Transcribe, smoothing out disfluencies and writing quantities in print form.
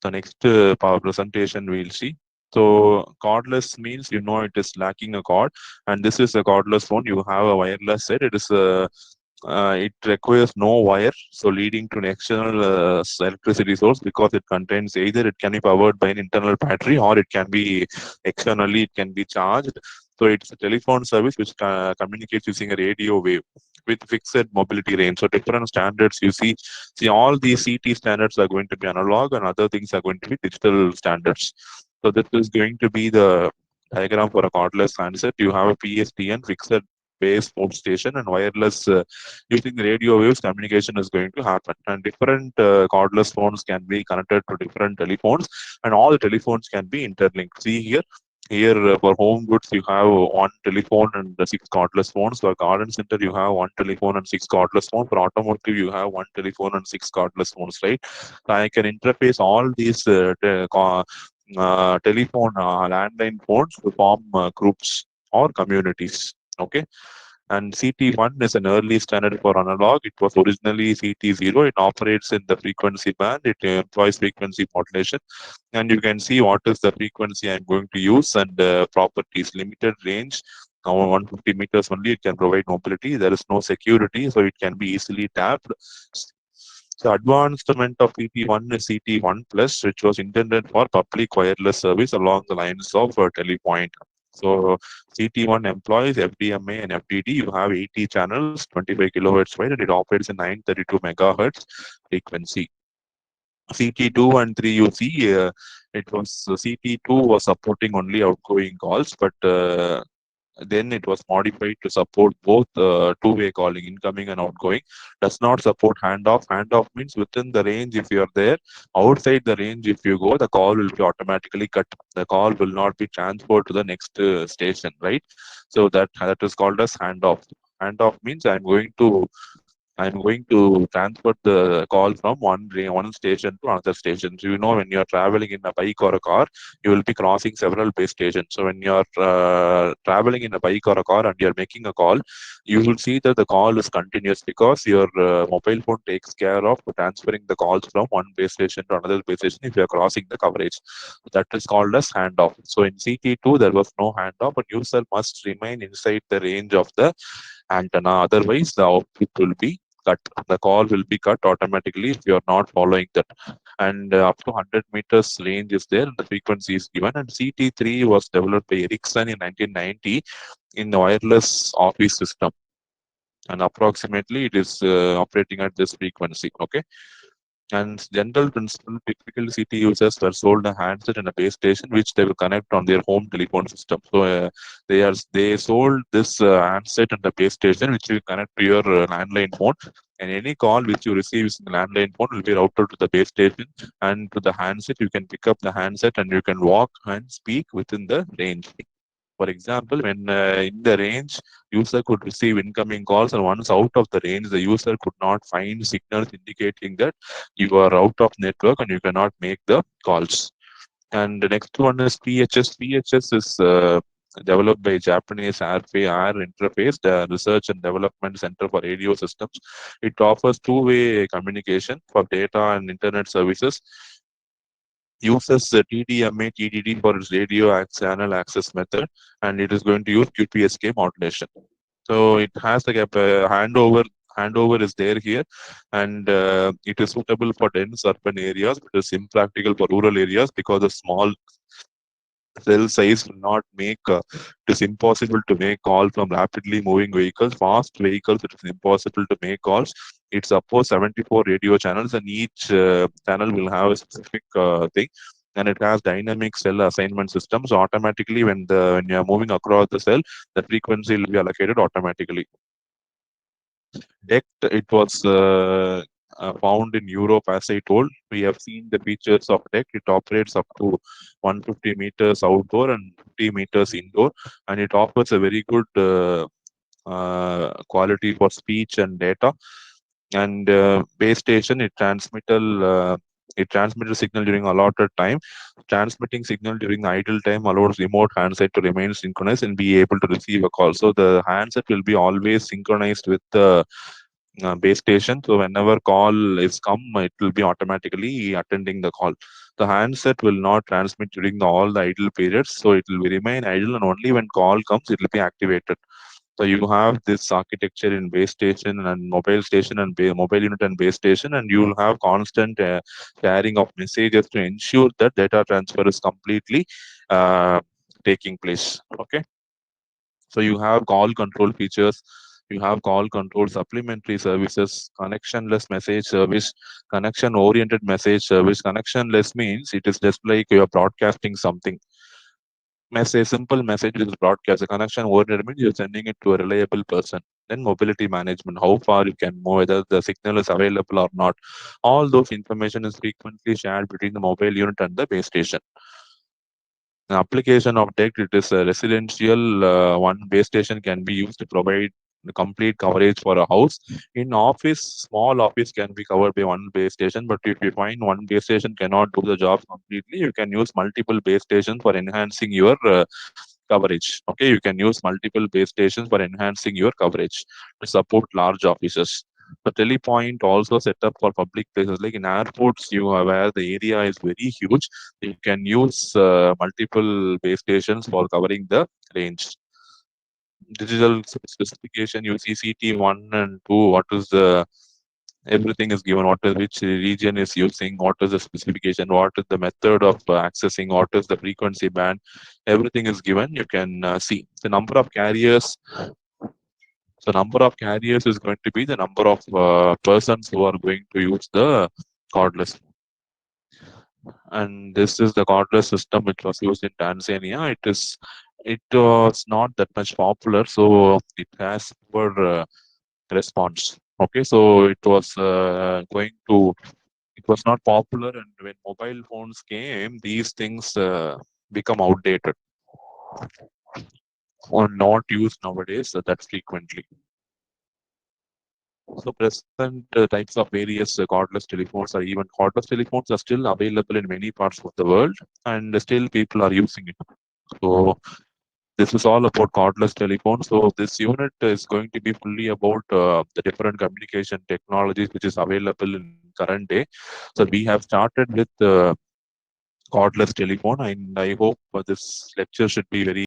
The next power presentation we'll see. So cordless means it is lacking a cord, and this is a cordless phone. You have a wireless set. It requires no wire, so leading to an external electricity source because it contains either it can be powered by an internal battery or it can be externally it can be charged. So it's a telephone service which communicates using a radio wave with fixed mobility range. So different standards you see all these CT standards are going to be analog and other things are going to be digital standards. So this is going to be the diagram for a cordless handset. You have a PSTN fixed base phone station and wireless using the radio waves communication is going to happen, and different cordless phones can be connected to different telephones, and all the telephones can be interlinked. See here for home goods you have one telephone and the six cordless phones. For garden center you have one telephone and six cordless phones. For automotive you have one telephone and six cordless phones, right? So I can interface all these telephone landline phones to form groups or communities. Okay. And CT1 is an early standard for analog. It was originally CT0. It operates in the frequency band. It employs frequency modulation. And you can see what is the frequency I'm going to use and properties. Limited range, 150 meters only. It can provide mobility. There is no security, so it can be easily tapped. So advancement of CT1 is CT1 plus, which was intended for public wireless service along the lines of Telepoint. So CT1 employs FDMA and FDD. You have 80 channels, 25 kilohertz wide, and it operates in 932 megahertz frequency. CT2 and 3, you see, it was CT2 was supporting only outgoing calls, but then it was modified to support both two-way calling, incoming and outgoing. Does not support handoff. Handoff means within the range if you are there. Outside the range if you go, the call will be automatically cut. The call will not be transferred to the next station, right? So that is called as handoff. Handoff means I'm going to transfer the call from one station to another station. So when you are traveling in a bike or a car, you will be crossing several base stations. So when you are traveling in a bike or a car and you are making a call, you will see that the call is continuous because your mobile phone takes care of transferring the calls from one base station to another base station if you are crossing the coverage. That is called as handoff. So in CT2, there was no handoff, but user must remain inside the range of the antenna. Otherwise, the output will be cut. The call will be cut automatically if you are not following that. And up to 100 meters range is there and the frequency is given. And CT3 was developed by Ericsson in 1990 in the wireless office system. And approximately it is operating at this frequency. Okay. And general principle, typical CT users were sold a handset and a base station which they will connect on their home telephone system. So they sold this handset and the base station which will connect to your landline phone, and any call which you receive using the landline phone will be routed to the base station, and to the handset you can pick up the handset and you can walk and speak within the range. For example, when in the range, user could receive incoming calls, and once out of the range, the user could not find signals indicating that you are out of network and you cannot make the calls. And the next one is PHS. PHS is developed by Japanese Air Interface, the Research and Development Center for Radio Systems. It offers two-way communication for data and internet services, uses TDMA TDD for its radio channel access method, and it is going to use QPSK modulation. So it has like a handover is there here, and it is suitable for dense urban areas. It is impractical for rural areas because the small cell size will not make it is impossible to make call from rapidly moving vehicles. Fast vehicles, it is impossible to make calls. It supports 74 radio channels, and each channel will have a specific thing, and it has dynamic cell assignment systems. So automatically when you are moving across the cell, the frequency will be allocated automatically. DECT, it was found in Europe, as I told. We have seen the features of DECT. It operates up to 150 meters outdoor and 50 meters indoor, and it offers a very good quality for speech and data. And base station, it transmitted signal during allotted time. Transmitting signal during idle time allows remote handset to remain synchronized and be able to receive a call. So the handset will be always synchronized with the base station. So whenever call is come, it will be automatically attending the call. The handset will not transmit during all the idle periods, so it will remain idle, and only when call comes it will be activated. So you have this architecture in base station and mobile station and mobile unit and base station, and you will have constant sharing of messages to ensure that data transfer is completely uh, taking place. Okay, so you have call control features, you have call control supplementary services, connectionless message service, connection oriented message service. Connectionless means it is just like you are broadcasting something. Message, simple message is broadcast. A connection oriented means you're sending it to a reliable person. Then mobility management, how far you can move, whether the signal is available or not. All those information is frequently shared between the mobile unit and the base station. An application of DECT, it is a residential one base station can be used to provide the complete coverage for a house. In office, small office can be covered by one base station, but if you find one base station cannot do the job completely, you can use multiple base stations for enhancing your coverage. Okay, you can use multiple base stations for enhancing your coverage to support large offices. The telepoint also set up for public places like in airports. You are where the area is very huge. You can use multiple base stations for covering the range. Digital specification, you see CT1 and 2. What is the everything is given. What is which region is using? What is the specification? What is the method of accessing? What is the frequency band? Everything is given. You can see the number of carriers. So number of carriers is going to be the number of persons who are going to use the cordless. And this is the cordless system which was used in Tanzania. It was not that much popular, so it has poor response. Okay, so it was it was not popular, and when mobile phones came, these things become outdated or not used nowadays that frequently. So present types of various cordless telephones are even cordless telephones are still available in many parts of the world, and still people are using it. So this is all about cordless telephone. So this unit is going to be fully about the different communication technologies which is available in current day. So we have started with cordless telephone, and I hope this lecture should be very